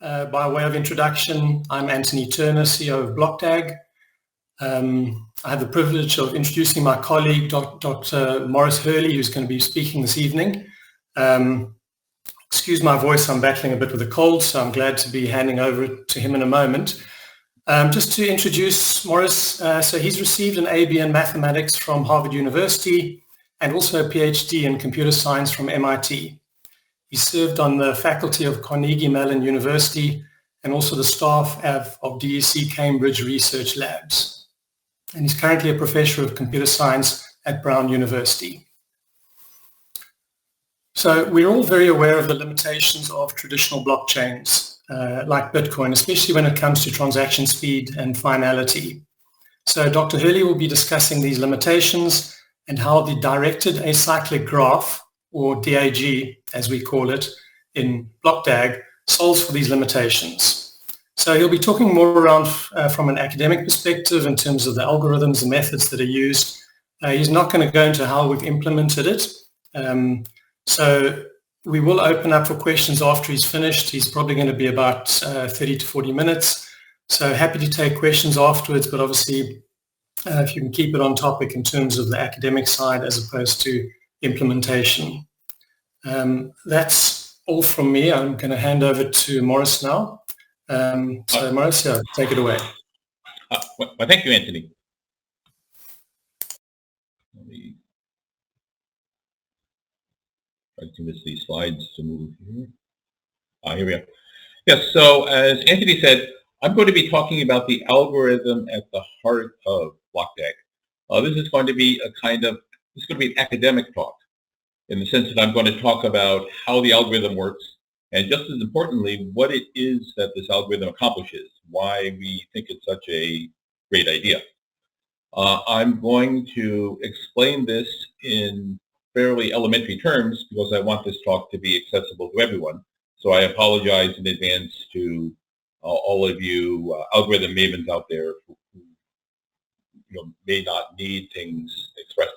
By way of introduction, I'm Anthony Turner, CEO of BlockDAG. I have the privilege of introducing my colleague, Dr. Maurice Herlihy, who's going to be speaking this evening. Excuse my voice, I'm battling a bit with a cold, so I'm glad to be handing over to him in a moment. Just to introduce Maurice, so he's received an AB in mathematics from Harvard University and also a PhD in computer science from MIT. He served on the faculty of Carnegie Mellon University and also the staff of DEC Cambridge Research Labs. And he's currently a professor of computer science at Brown University. So we're all very aware of the limitations of traditional blockchains like Bitcoin, especially when it comes to transaction speed and finality. So Dr. Herlihy will be discussing these limitations and how the directed acyclic graph, or DAG, as we call it in BlockDAG, solves for these limitations. So he'll be talking more around from an academic perspective in terms of the algorithms and methods that are used. He's not going to go into how we've implemented it. So we will open up for questions after he's finished. He's probably going to be about 30 to 40 minutes. So happy to take questions afterwards, but obviously if you can keep it on topic in terms of the academic side as opposed to implementation. That's all from me. I'm going to hand over to Maurice now. So Maurice, yeah, take it away. Well, thank you, Anthony. Let me try to miss these slides to move here. Here we are. Yes, so as Anthony said, I'm going to be talking about the algorithm at the heart of BlockDAG. This is going to be an academic talk, in the sense that I'm going to talk about how the algorithm works, and just as importantly, what it is that this algorithm accomplishes, why we think it's such a great idea. I'm going to explain this in fairly elementary terms because I want this talk to be accessible to everyone. So I apologize in advance to all of you algorithm mavens out there who may not need things expressed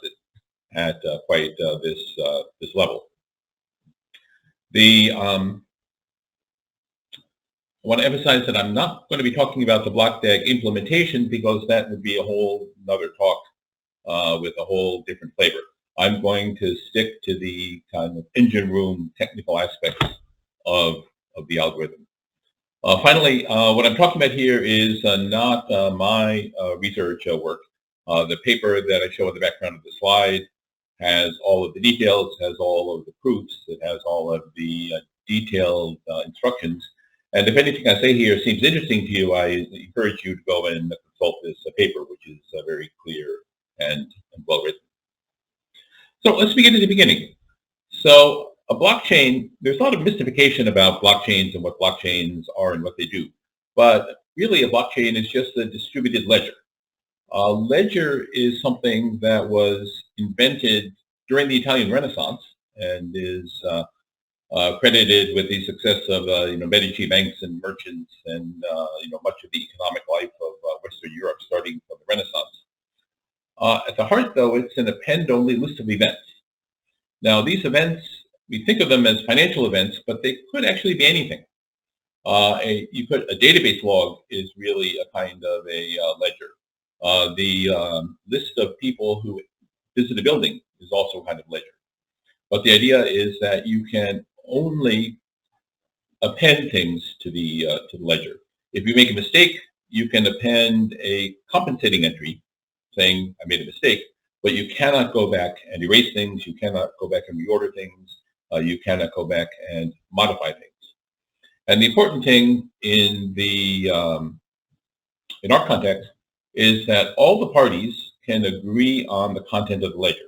at quite this level. I want to emphasize that I'm not going to be talking about the BlockDAG implementation because that would be a whole another talk with a whole different flavor. I'm going to stick to the kind of engine room technical aspects of the algorithm. Finally, what I'm talking about here is not my research work. The paper that I show in the background of the slide has all of the details, has all of the proofs, it has all of the detailed instructions. And if anything I say here seems interesting to you, I encourage you to go and consult this paper, which is very clear and well written. So let's begin at the beginning. So a blockchain, there's a lot of mystification about blockchains and what blockchains are and what they do. But really a blockchain is just a distributed ledger. A ledger is something that was invented during the Italian Renaissance and is credited with the success of Medici banks and merchants and much of the economic life of Western Europe starting from the Renaissance. At the heart, though, it's an append-only list of events. Now, these events, we think of them as financial events, but they could actually be anything. A database log is really a kind of a ledger. The list of people who visit a building is also a kind of ledger. But the idea is that you can only append things to the ledger. If you make a mistake, you can append a compensating entry saying, I made a mistake, but you cannot go back and erase things, you cannot go back and reorder things, you cannot go back and modify things. And the important thing in our context is that all the parties can agree on the content of the ledger.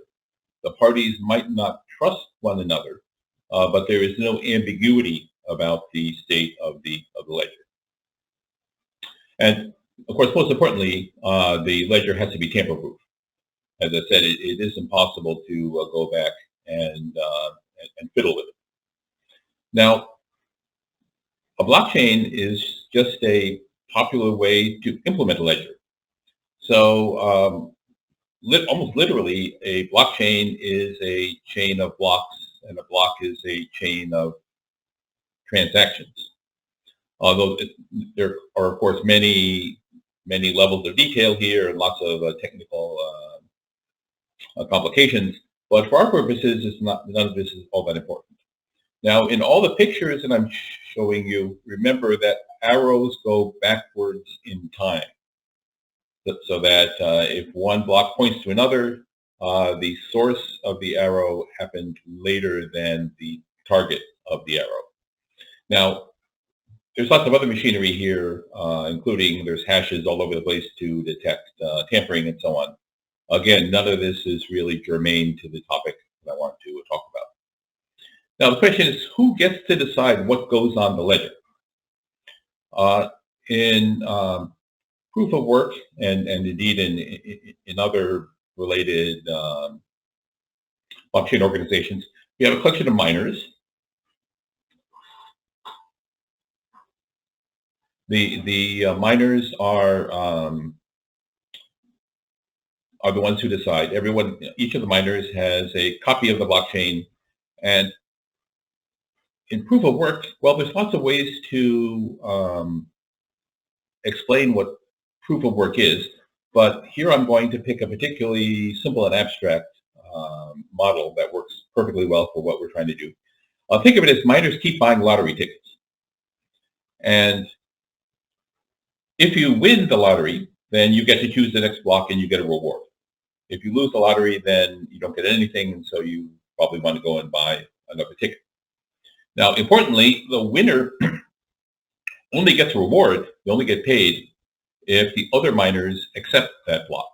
The parties might not trust one another, but there is no ambiguity about the state of the ledger. And of course, most importantly, the ledger has to be tamper-proof. As I said, it is impossible to go back and fiddle with it. Now, a blockchain is just a popular way to implement a ledger. So almost literally, a blockchain is a chain of blocks, and a block is a chain of transactions. Although there are, of course, many levels of detail here and lots of technical complications. But for our purposes, none of this is all that important. Now, in all the pictures that I'm showing you, remember that arrows go backwards in time. So that if one block points to another, the source of the arrow happened later than the target of the arrow. Now, there's lots of other machinery here, including there's hashes all over the place to detect tampering and so on. Again, none of this is really germane to the topic that I want to talk about. Now, the question is, who gets to decide what goes on the ledger? In proof of work, and indeed in other related blockchain organizations, we have a collection of miners. The miners are the ones who decide. Each of the miners has a copy of the blockchain, and in proof of work, well, there's lots of ways to explain what proof of work is, but here I'm going to pick a particularly simple and abstract model that works perfectly well for what we're trying to do. Think of it as miners keep buying lottery tickets. And if you win the lottery, then you get to choose the next block and you get a reward. If you lose the lottery, then you don't get anything, and so you probably want to go and buy another ticket. Now, importantly, the winner only gets a reward, they only get paid, if the other miners accept that block.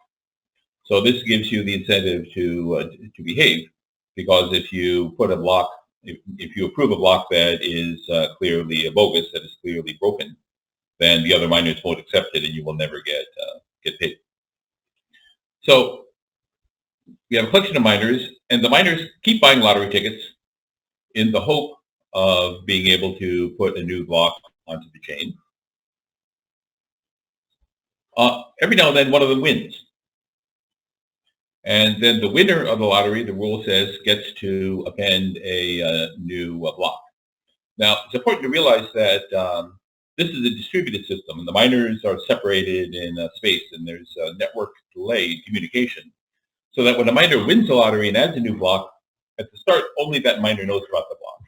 So this gives you the incentive to behave, because if you put a block, if you approve a block that is clearly bogus, that is clearly broken, then the other miners won't accept it, and you will never get paid. So we have a collection of miners, and the miners keep buying lottery tickets in the hope of being able to put a new block onto the chain. Every now and then, one of them wins. And then the winner of the lottery, the rule says, gets to append a new block. Now, it's important to realize that this is a distributed system, and the miners are separated in space, and there's a network delay in communication. So that when a miner wins the lottery and adds a new block, at the start, only that miner knows about the block.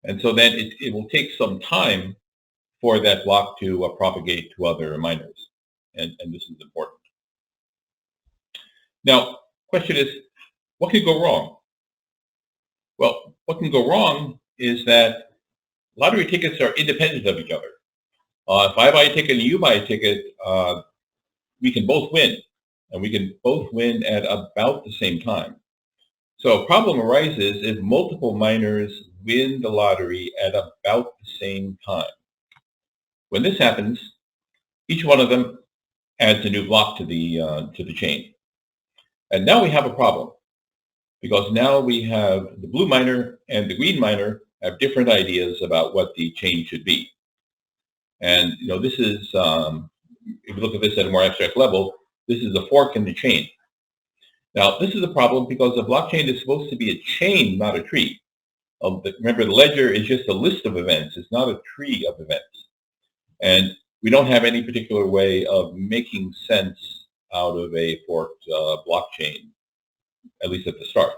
And so then it will take some time for that block to propagate to other miners. And this is important. Now, question is, what could go wrong? Well, what can go wrong is that lottery tickets are independent of each other. If I buy a ticket and you buy a ticket, we can both win. And we can both win at about the same time. So a problem arises if multiple miners win the lottery at about the same time. When this happens, each one of them adds a new block to the chain. And now we have a problem, because now we have the blue miner and the green miner have different ideas about what the chain should be. And this is, if you look at this at a more abstract level, this is a fork in the chain. Now, this is a problem because the blockchain is supposed to be a chain, not a tree. Remember, the ledger is just a list of events. It's not a tree of events. And we don't have any particular way of making sense out of a forked blockchain, at least at the start.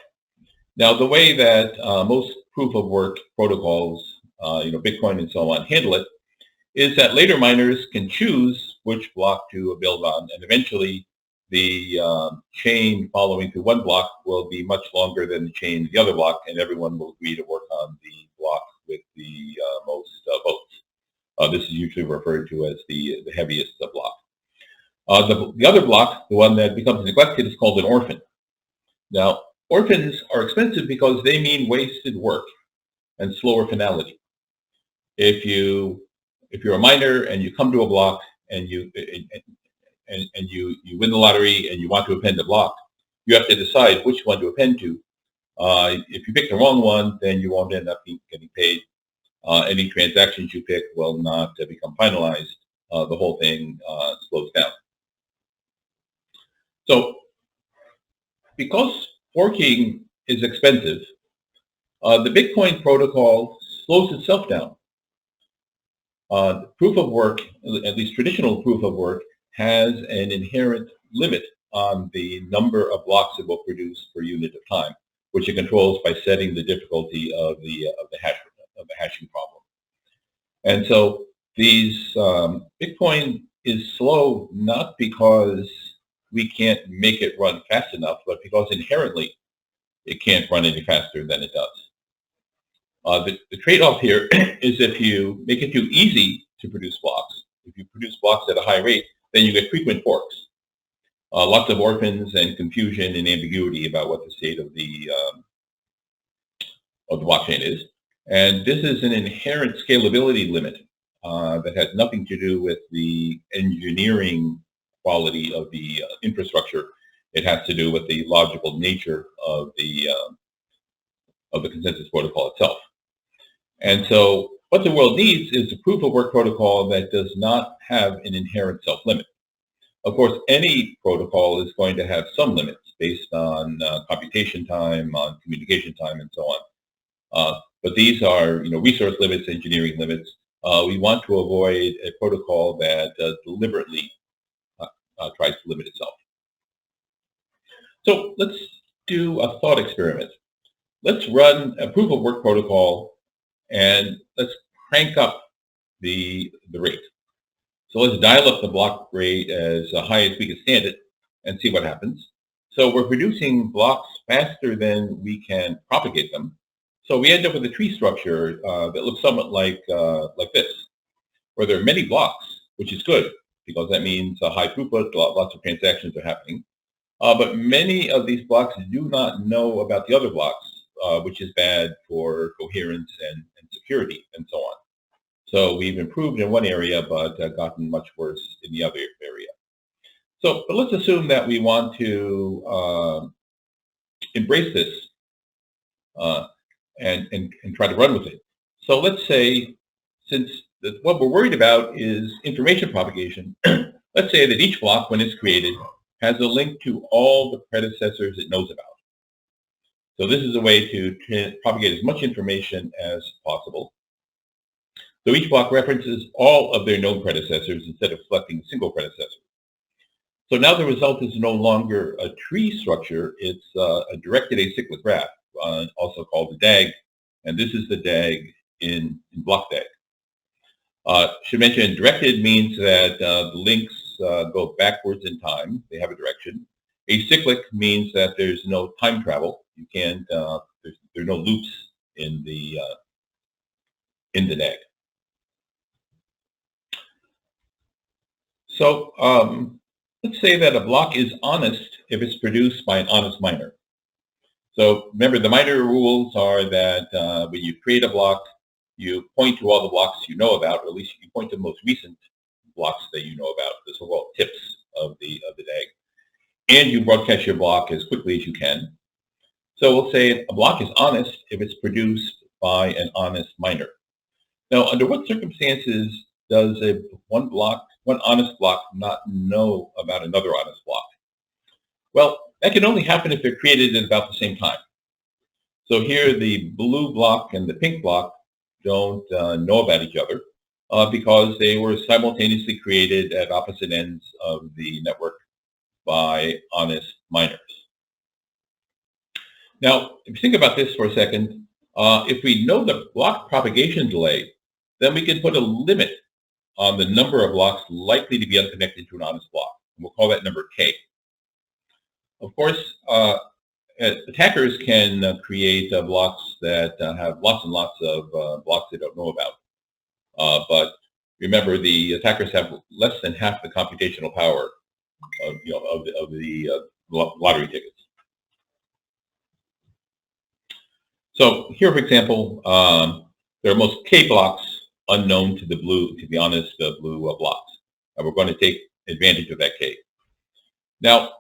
Now, the way that most proof of work protocols, Bitcoin and so on, handle it is that later miners can choose which block to build on, and eventually the chain following through one block will be much longer than the chain of the other block, and everyone will agree to work on the block with the most votes. This is usually referred to as the heaviest block. The other block, the one that becomes neglected, is called an orphan. Now, orphans are expensive because they mean wasted work and slower finality. If you're a miner and you come to a block and you win the lottery and you want to append the block, you have to decide which one to append to. If you pick the wrong one, then you won't end up getting paid. Any transactions you pick will not become finalized. The whole thing slows down. So, because forking is expensive, the Bitcoin protocol slows itself down. Proof of work, at least traditional proof of work, has an inherent limit on the number of blocks it will produce per unit of time, which it controls by setting the difficulty of the hashing problem. And so these Bitcoin is slow not because we can't make it run fast enough, but because inherently it can't run any faster than it does. The trade-off here is if you make it too easy to produce blocks, if you produce blocks at a high rate, then you get frequent forks. Lots of orphans and confusion and ambiguity about what the state of the blockchain is. And this is an inherent scalability limit that has nothing to do with the engineering quality of the infrastructure. It has to do with the logical nature of the consensus protocol itself. And so what the world needs is a proof of work protocol that does not have an inherent self-limit. Of course, any protocol is going to have some limits based on computation time, on communication time, and so on. But these are, resource limits, engineering limits. We want to avoid a protocol that deliberately tries to limit itself. So let's do a thought experiment. Let's run a proof of work protocol and let's crank up the rate. So let's dial up the block rate as high as we can stand it and see what happens. So we're producing blocks faster than we can propagate them. So we end up with a tree structure that looks somewhat like this, where there are many blocks, which is good because that means a high throughput, lots of transactions are happening. But many of these blocks do not know about the other blocks, which is bad for coherence and security and so on. So we've improved in one area, but gotten much worse in the other area. So, but let's assume that we want to embrace this and try to run with it. So let's say, since what we're worried about is information propagation, let's say that each block, when it's created, has a link to all the predecessors it knows about. So this is a way to propagate as much information as possible. So each block references all of their known predecessors instead of selecting a single predecessor. So now the result is no longer a tree structure, it's a directed acyclic graph, also called the DAG, and this is the DAG in BlockDAG. Should mention directed means that the links go backwards in time, they have a direction. Acyclic means that there's no time travel. You can't, there's no loops in the DAG. So let's say that a block is honest if it's produced by an honest miner. So remember, the miner rules are that when you create a block, you point to all the blocks you know about, or at least you point to the most recent blocks that you know about, the so-called tips of the DAG, and you broadcast your block as quickly as you can. So we'll say a block is honest if it's produced by an honest miner. Now, under what circumstances does one honest block not know about another honest block? Well, that can only happen if they're created at about the same time. So here the blue block and the pink block don't know about each other because they were simultaneously created at opposite ends of the network by honest miners. Now, if you think about this for a second, if we know the block propagation delay, then we can put a limit on the number of blocks likely to be unconnected to an honest block. And we'll call that number K. Of course, attackers can create blocks that have lots and lots of blocks they don't know about. But remember, the attackers have less than half the computational power of the lottery tickets. So here, for example, there are most K blocks unknown to the honest blue blocks. And we're going to take advantage of that K. Now,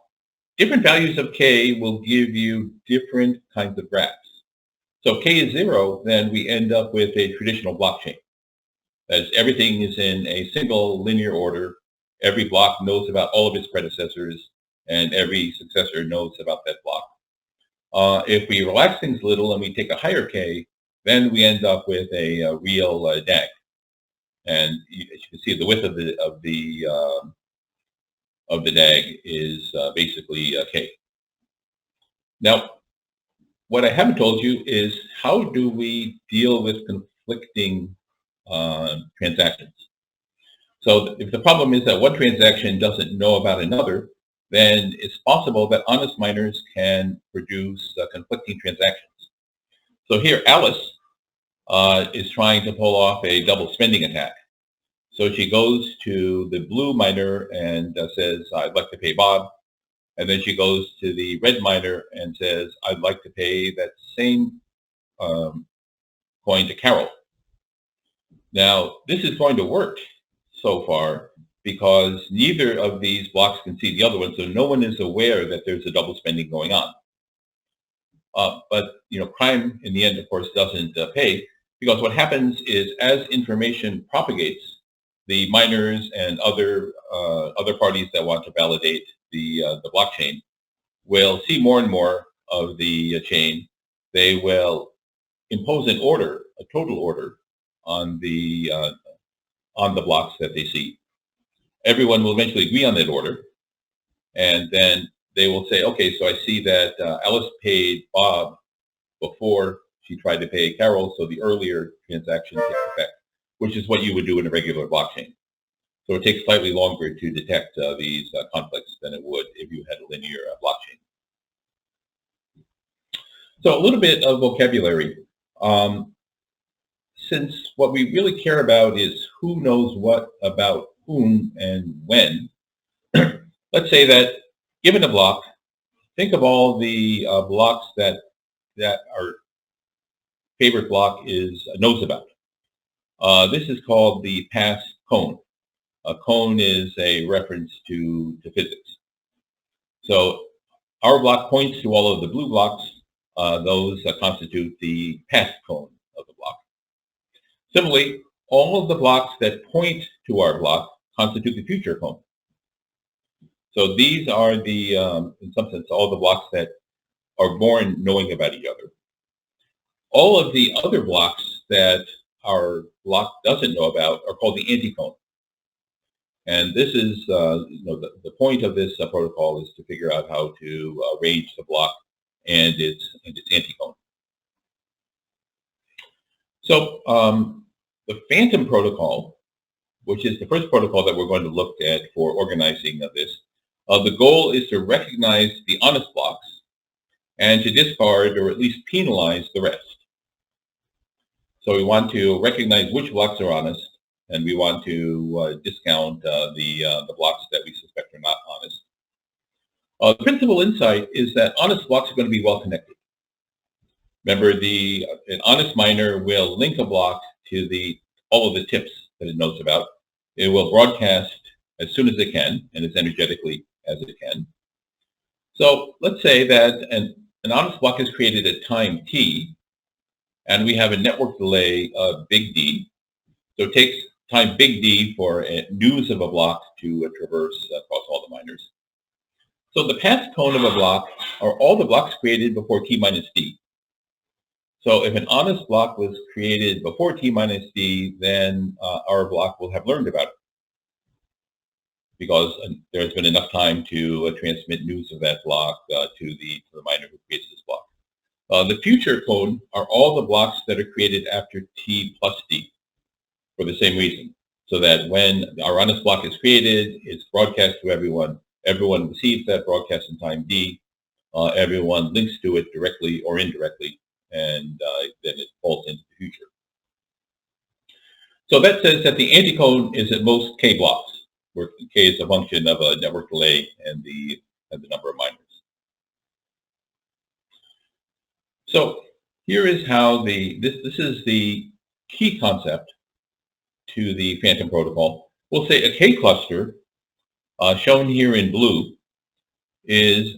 different values of K will give you different kinds of graphs. So K is 0, then we end up with a traditional blockchain. As everything is in a single linear order, every block knows about all of its predecessors, and every successor knows about that block. If we relax things a little and we take a higher K, then we end up with a real DAG. And as you can see, the width of the DAG is basically K. Now, what I haven't told you is how do we deal with conflicting transactions? So if the problem is that one transaction doesn't know about another, then it's possible that honest miners can produce conflicting transactions. So here, Alice is trying to pull off a double spending attack. So she goes to the blue miner and says, I'd like to pay Bob. And then she goes to the red miner and says, I'd like to pay that same coin to Carol. Now, this is going to work so far because neither of these blocks can see the other one, so no one is aware that there's a double spending going on. But crime in the end, of course, doesn't pay, because what happens is as information propagates, the miners and other parties that want to validate the blockchain will see more and more of the chain. They will impose an order, a total order, on the blocks that they see. Everyone will eventually agree on that order, and then they will say, okay, so I see that Alice paid Bob before she tried to pay Carol, so the earlier transaction takes effect, which is what you would do in a regular blockchain. So it takes slightly longer to detect these conflicts than it would if you had a linear blockchain. So a little bit of vocabulary. Since what we really care about is who knows what about whom and when, let's say that given a block, think of all the blocks that our favorite block knows about. This is called the pass cone. A cone is a reference to physics. So our block points to all of the blue blocks. Those constitute the pass cone of the block. Similarly, all of the blocks that point to our block constitute the future cone. So these are the, in some sense, all the blocks that are born knowing about each other. All of the other blocks that our block doesn't know about are called the anti-cone. And this is, the point of this protocol is to figure out how to arrange the block and its anti-cone. So the Phantom protocol, which is the first protocol that we're going to look at for organizing this, the goal is to recognize the honest blocks and to discard or at least penalize the rest. So we want to recognize which blocks are honest, and we want to discount the blocks that we suspect are not honest. The principal insight is that honest blocks are going to be well connected. Remember, an honest miner will link a block to all of the tips that it knows about. It will broadcast as soon as it can and as energetically as it can. So let's say that an honest block is created at time t, and we have a network delay of big D. So it takes time big D for news of a block to traverse across all the miners. So the pass cone of a block are all the blocks created before t minus d. So if an honest block was created before t minus d, then our block will have learned about it, because there's been enough time to transmit news of that block to the miner who creates this block. The future cone are all the blocks that are created after t plus d for the same reason, so that when our honest block is created, it's broadcast to everyone. Everyone receives that broadcast in time d. Everyone links to it directly or indirectly, and then it falls into the future. So that says that the anti-cone is at most k blocks, where k is a function of a network delay and the number of miners. So here is how this is the key concept to the Phantom protocol. We'll say a K cluster, shown here in blue, is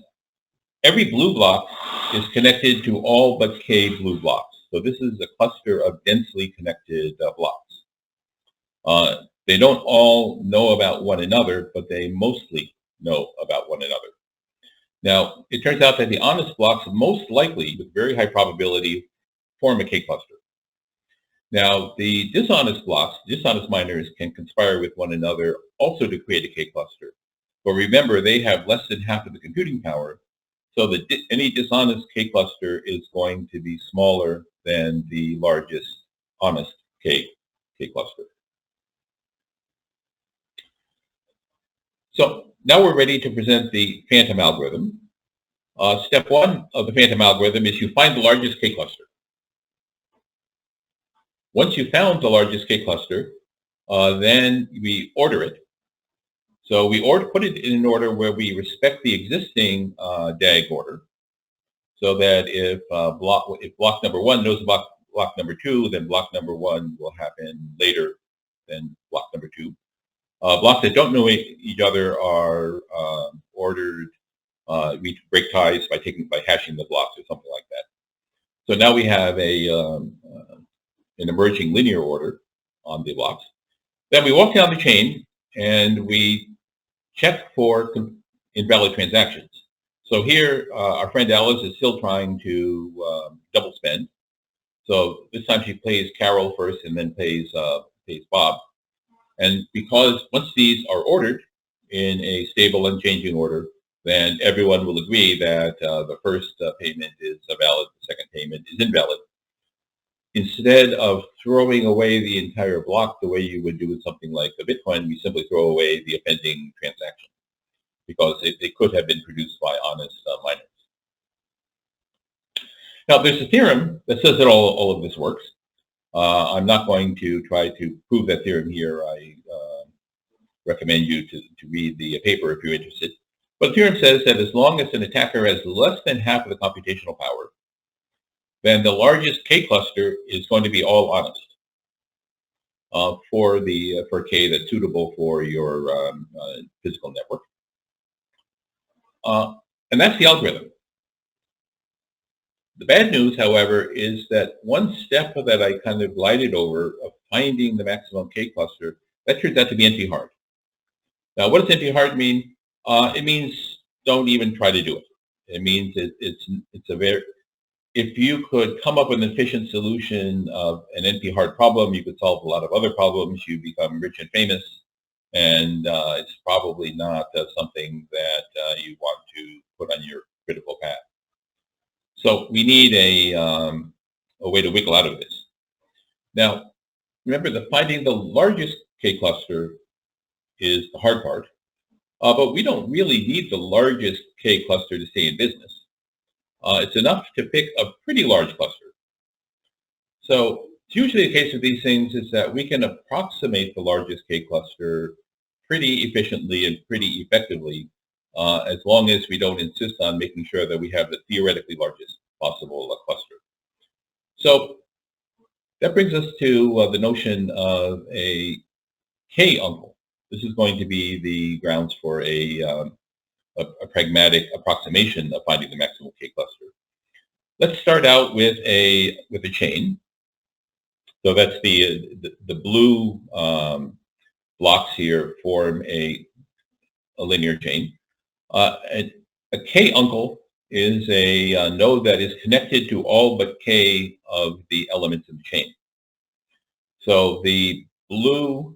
every blue block is connected to all but K blue blocks. So this is a cluster of densely connected blocks. They don't all know about one another, but they mostly know about one another. Now, it turns out that the honest blocks most likely, with very high probability, form a K cluster. Now, the dishonest blocks, dishonest miners can conspire with one another also to create a K cluster. But remember, they have less than half of the computing power, so any dishonest K cluster is going to be smaller than the largest honest K cluster. So now we're ready to present the phantom algorithm. Step one of the phantom algorithm is you find the largest K cluster. Once you've found the largest K cluster, then we order it. So we put it in an order where we respect the existing DAG order, so that if block number one knows block number two, then block number one will happen later than block number two. Blocks that don't know each other are ordered. We break ties by hashing the blocks or something like that. So now we have an emerging linear order on the blocks. Then we walk down the chain and we check for invalid transactions. So here, our friend Alice is still trying to double spend. So this time she plays Carol first and then pays Bob. And because once these are ordered in a stable and changing order, then everyone will agree that the first payment is valid, the second payment is invalid. Instead of throwing away the entire block the way you would do with something like a Bitcoin, we simply throw away the offending transaction because they could have been produced by honest miners. Now, there's a theorem that says that all of this works. I'm not going to try to prove that theorem here. I recommend you to read the paper if you're interested. But the theorem says that as long as an attacker has less than half of the computational power, then the largest K cluster is going to be all honest for K that's suitable for your physical network. And that's the algorithm. The bad news, however, is that one step that I kind of glided over of finding the maximum K cluster, that turns out to be NP-hard. Now, what does NP-hard mean? It means don't even try to do it. It means if you could come up with an efficient solution of an NP-hard problem, you could solve a lot of other problems. You become rich and famous, and it's probably not something that you want to put on your critical path. So we need a way to wiggle out of this. Now, remember that finding the largest K cluster is the hard part, but we don't really need the largest K cluster to stay in business. It's enough to pick a pretty large cluster. So it's usually the case with these things is that we can approximate the largest K cluster pretty efficiently and pretty effectively, as long as we don't insist on making sure that we have the theoretically largest possible cluster. So that brings us to the notion of a K uncle. This is going to be the grounds for a pragmatic approximation of finding the maximum K cluster. Let's start out with a chain. So that's the blue blocks here form a linear chain. A K uncle is a node that is connected to all but K of the elements in the chain. So the blue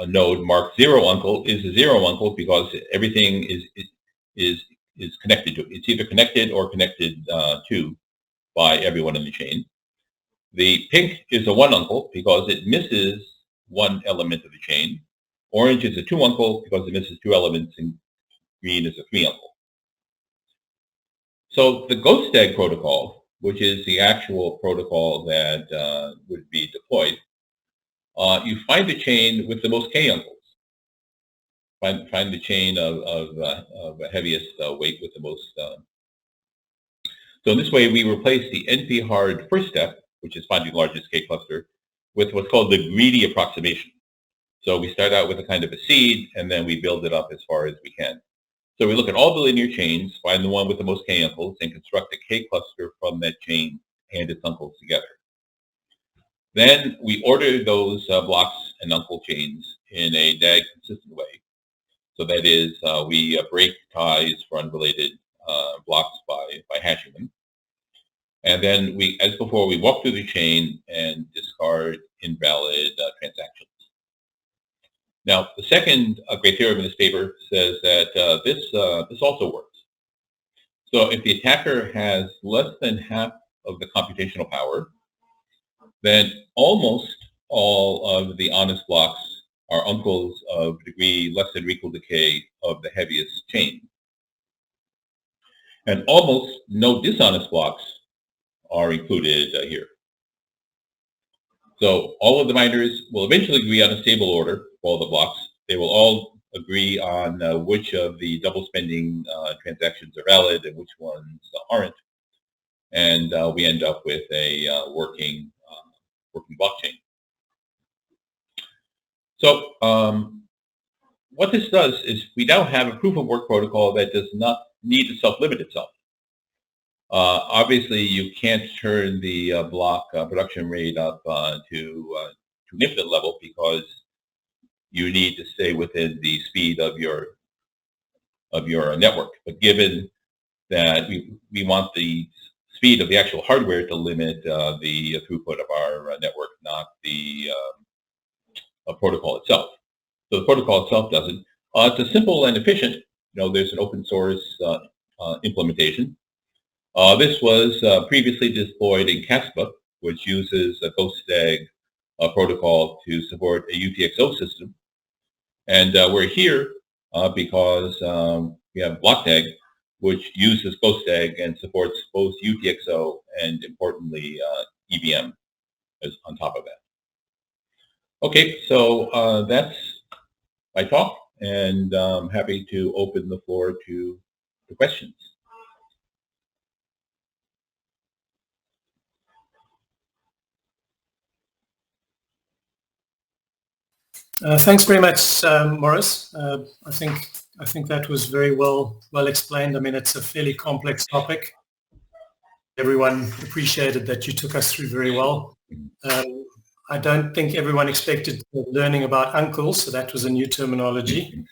node marked zero uncle is a zero uncle because everything is connected to it. It's either connected or connected to by everyone in the chain. The pink is a one uncle because it misses one element of the chain. Orange is a two uncle because it misses two elements, and green is a three uncle. So the GhostDAG protocol, which is the actual protocol that would be deployed, you find the chain with the most K uncles. Find the chain of heaviest weight with the most. So in this way, we replace the NP-hard first step, which is finding the largest K cluster, with what's called the greedy approximation. So we start out with a kind of a seed, and then we build it up as far as we can. So we look at all the linear chains, find the one with the most K uncles, and construct a K cluster from that chain and its uncles together. Then we order those blocks and uncle chains in a DAG consistent way. So that is, we break ties for unrelated blocks by hashing them. And then we, as before, we walk through the chain and discard invalid transactions. Now, the second great theorem in this paper says that this also works. So if the attacker has less than half of the computational power, then almost all of the honest blocks are uncles of degree less than or equal to k of the heaviest chain. And almost no dishonest blocks are included here. So all of the miners will eventually agree on a stable order for all the blocks. They will all agree on which of the double spending transactions are valid and which ones aren't. And we end up with a working blockchain. So what this does is we now have a proof of work protocol that does not need to self-limit itself. Obviously, you can't turn the block production rate up to an infinite level because you need to stay within the speed of your network. But given that we want the speed of the actual hardware to limit the throughput of our network, not the protocol itself. So the protocol itself doesn't. It's a simple and efficient. There's an open source implementation. This was previously deployed in Caspa, which uses a GhostDAG protocol to support a UTXO system. And we're here because we have BlockDAG, which uses GhostDAG and supports both UTXO and, importantly, EVM as on top of that. Okay, so that's my talk, and I'm happy to open the floor to the questions. Thanks very much, Maurice. I think that was very well explained. I mean, it's a fairly complex topic. Everyone appreciated that you took us through very well. I don't think everyone expected learning about uncles, so that was a new terminology.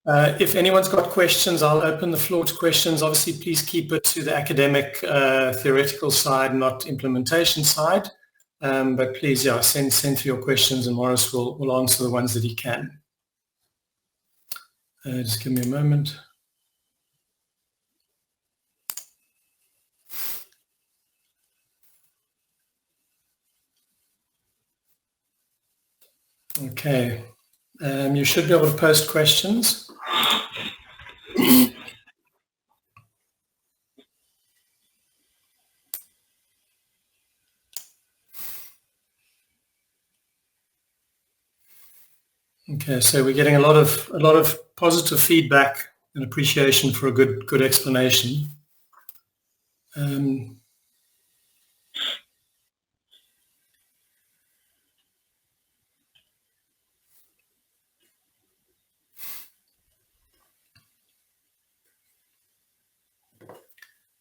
If anyone's got questions, I'll open the floor to questions. Obviously, please keep it to the academic, theoretical side, not implementation side. But please, yeah, send through your questions, and Maurice will answer the ones that he can. Just give me a moment. Okay, you should be able to post questions. Okay, so we're getting a lot of positive feedback and appreciation for a good explanation.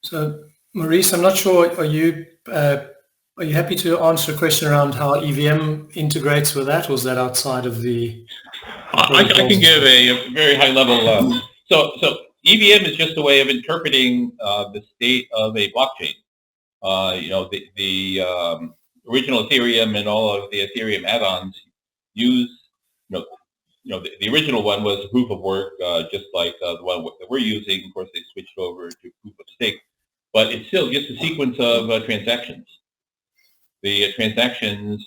So, Maurice, I'm not sure. Are you happy to answer a question around how EVM integrates with that, or is that outside of the? I can give a very high level. So EVM is just a way of interpreting the state of a blockchain. The original Ethereum and all of the Ethereum add-ons use, the original one was proof of work, just like the one that we're using. Of course, they switched over to proof of stake, but it's still just a sequence of transactions. The transactions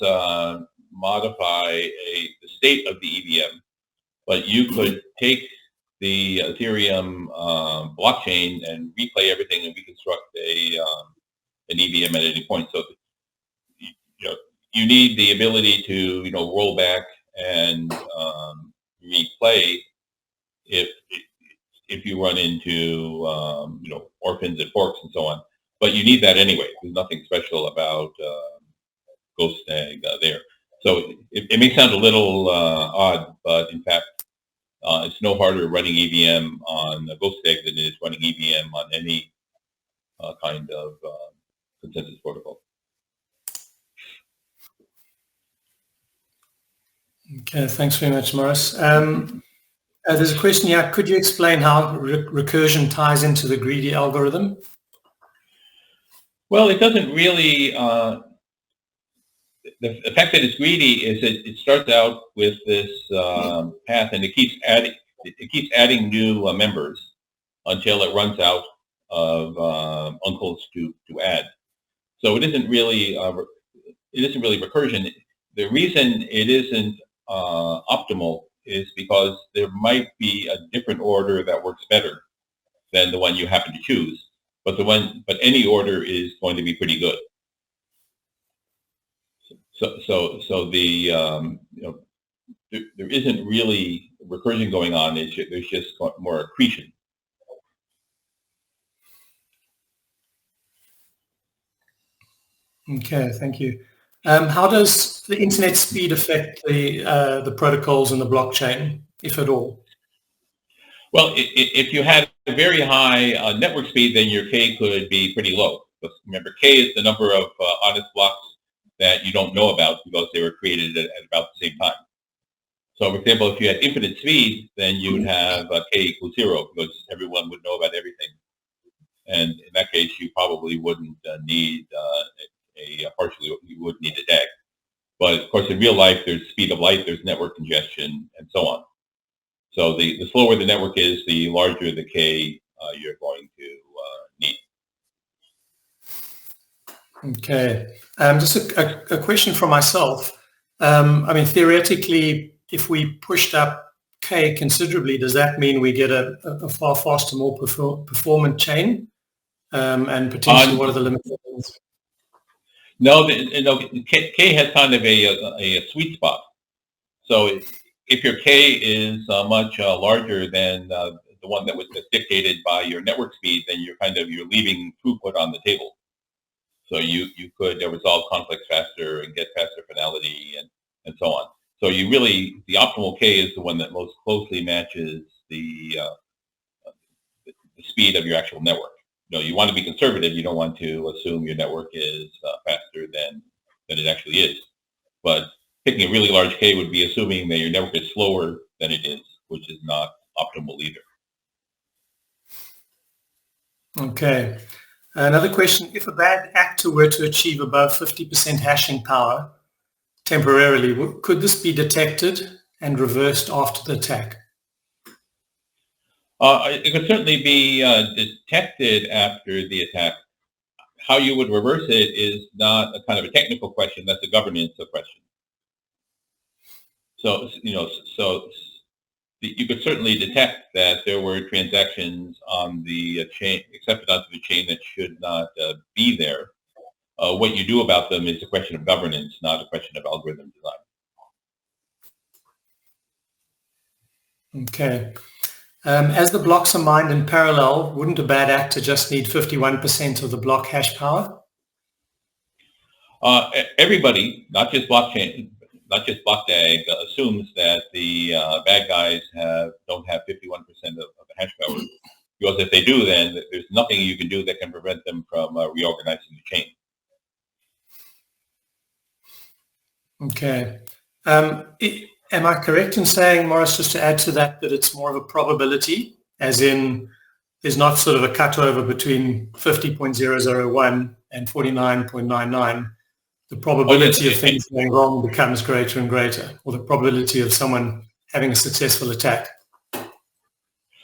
modify the state of the EVM, but you could take the Ethereum blockchain and replay everything and reconstruct an EVM at any point. So, you need the ability to, roll back and replay if you run into, orphans and forks and so on. But you need that anyway. There's nothing special about GhostDAG there. So it may sound a little odd, but in fact, it's no harder running EVM on GhostDAG than it is running EVM on any kind of consensus protocol. Okay, thanks very much, Maurice. There's a question here. Could you explain how recursion ties into the greedy algorithm? Well, it doesn't really. The fact that it's greedy is it starts out with this path, and it keeps adding. It keeps adding new members until it runs out of uncles to add. So it isn't really recursion. The reason it isn't optimal is because there might be a different order that works better than the one you happen to choose, but any order is going to be pretty good. So the there isn't really recursion going on. There's just more accretion. Okay, thank you. How does the internet speed affect the protocols in the blockchain, if at all? Well, if you had a very high network speed, then your K could be pretty low. But remember, K is the number of honest blocks that you don't know about because they were created at about the same time. So, for example, if you had infinite speed, then you would have K equals 0 because everyone would know about everything. And in that case, you probably wouldn't need you would need a DAG. But of course, in real life, there's speed of light, there's network congestion, and so on. So the slower the network is, the larger the K you're going to need. Okay. Just a question from myself. I mean, theoretically, if we pushed up K considerably, does that mean we get a far faster, more performant chain? And potentially, what are the limitations? No, K has kind of a sweet spot. So if your K is much larger than the one that was dictated by your network speed, then you're leaving throughput on the table. So you could resolve conflicts faster and get faster finality and so on. So the optimal K is the one that most closely matches the speed of your actual network. You want to be conservative. You don't want to assume your network is faster than it actually is. But picking a really large K would be assuming that your network is slower than it is, which is not optimal either. Okay. Another question, if a bad actor were to achieve above 50% hashing power temporarily, could this be detected and reversed after the attack? It could certainly be detected after the attack. How you would reverse it is not a kind of a technical question. That's a governance question. So, you could certainly detect that there were transactions on the chain, accepted onto the chain that should not be there. What you do about them is a question of governance, not a question of algorithm design. Okay. As the blocks are mined in parallel, wouldn't a bad actor just need 51% of the block hash power? Everybody, not just BlockDAG, assumes that the bad guys don't have 51% of the hash power. Because if they do, then there's nothing you can do that can prevent them from reorganizing the chain. Okay. Am I correct in saying, Maurice, just to add to that it's more of a probability, as in there's not sort of a cutover between 50.001 and 49.99? The probability of things going wrong becomes greater and greater, or the probability of someone having a successful attack.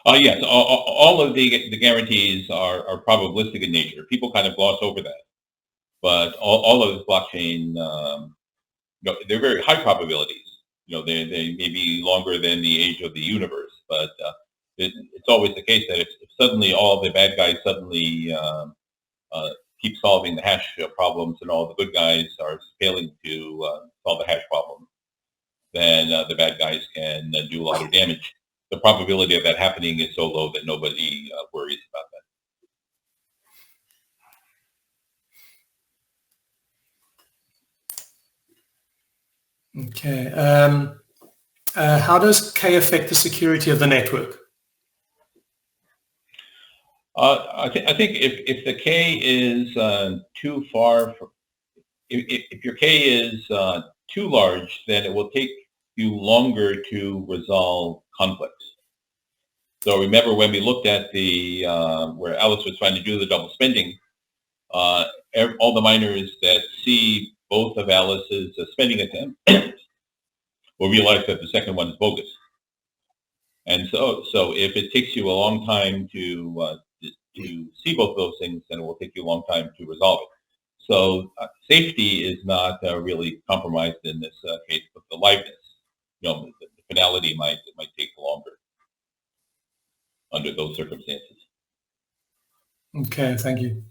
Yes, all of the guarantees are probabilistic in nature. People kind of gloss over that. But all of this blockchain, they're very high probabilities. They may be longer than the age of the universe, but it's always the case that if suddenly all the bad guys suddenly keep solving the hash problems and all the good guys are failing to solve the hash problem, then the bad guys can do a lot of damage. The probability of that happening is so low that nobody worries about that. Okay. How does K affect the security of the network? I think if the K is too far, if your K is too large, then it will take you longer to resolve conflicts. So remember when we looked at the where Alice was trying to do the double spending, all the miners that see both of Alice's spending attempt will realize that the second one is bogus. And so if it takes you a long time to see both those things, then it will take you a long time to resolve it. So safety is not really compromised in this case, but the liveness, the finality might take longer under those circumstances. Okay, thank you.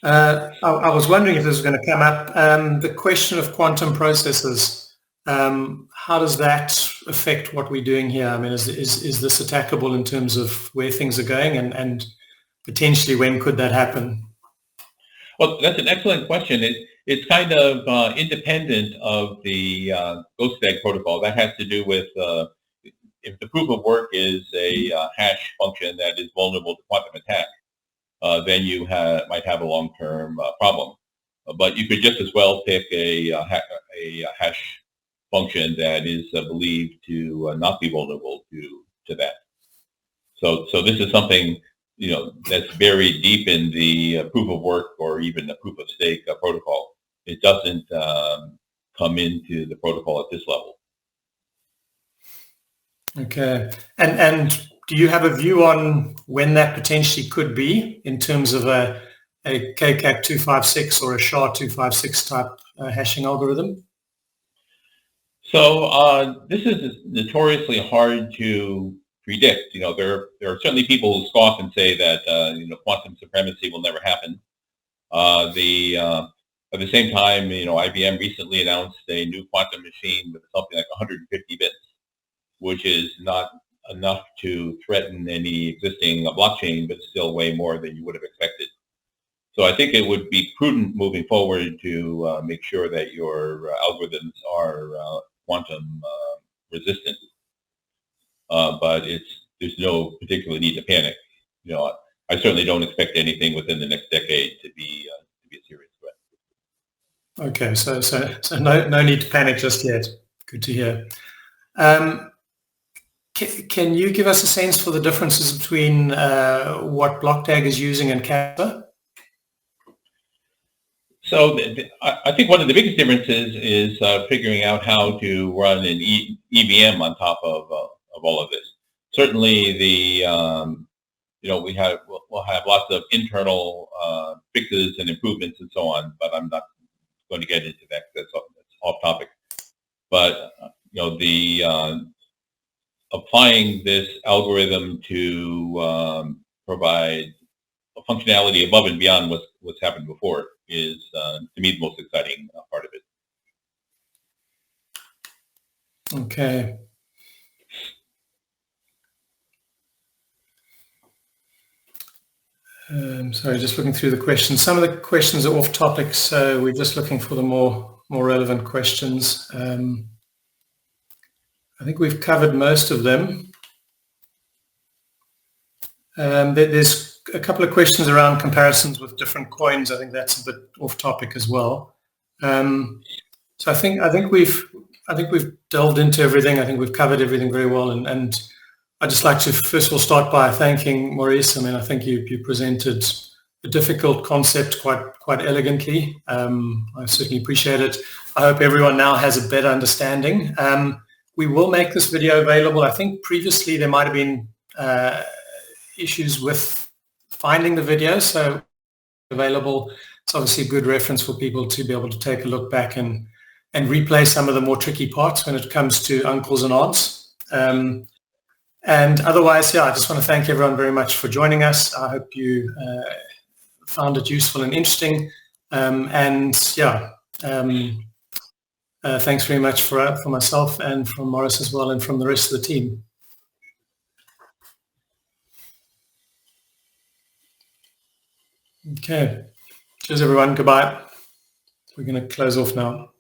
I was wondering if this was going to come up. The question of quantum processes, how does that affect what we're doing here? I mean, is this attackable in terms of where things are going, and potentially when could that happen? Well, that's an excellent question. It's kind of independent of the GhostDAG protocol. That has to do with if the proof of work is a hash function that is vulnerable to quantum attack, then you might have a long-term problem. But you could just as well pick a hash function that is believed to not be vulnerable to that. So this is something that's buried deep in the proof of work or even the proof of stake protocol. It doesn't come into the protocol at this level. Okay. And do you have a view on when that potentially could be in terms of a KCAC 256 or a SHA-256 type hashing algorithm? So this is notoriously hard to predict. There are certainly people who scoff and say that quantum supremacy will never happen. At the same time, IBM recently announced a new quantum machine with something like 150 bits, which is not enough to threaten any existing blockchain, but still way more than you would have expected. So I think it would be prudent moving forward to make sure that your algorithms are quantum resistant. But there's no particular need to panic. I certainly don't expect anything within the next decade to be a serious threat. Okay, so no need to panic just yet. Good to hear. Can you give us a sense for the differences between what BlockDAG is using and Casper? So I think one of the biggest differences is figuring out how to run an EVM on top of all of this. Certainly, we'll have lots of internal fixes and improvements and so on, but I'm not going to get into that. That's off topic. But applying this algorithm to provide a functionality above and beyond what's happened before is, to me, the most exciting part of it. Okay. Sorry, just looking through the questions. Some of the questions are off topic, so we're just looking for the more relevant questions. I think we've covered most of them. There's a couple of questions around comparisons with different coins. I think that's a bit off topic as well. So I think we've delved into everything. I think we've covered everything very well, and I'd just like to first of all start by thanking Maurice. I mean, I think you presented a difficult concept quite elegantly. I certainly appreciate it. I hope everyone now has a better understanding. We will make this video available. I think previously there might have been issues with finding the video, so available. It's obviously a good reference for people to be able to take a look back and replay some of the more tricky parts when it comes to uncles and aunts. And otherwise, I just want to thank everyone very much for joining us. I hope you found it useful and interesting. Thanks very much for myself and from Maurice as well, and from the rest of the team. Okay. Cheers, everyone. Goodbye. We're going to close off now.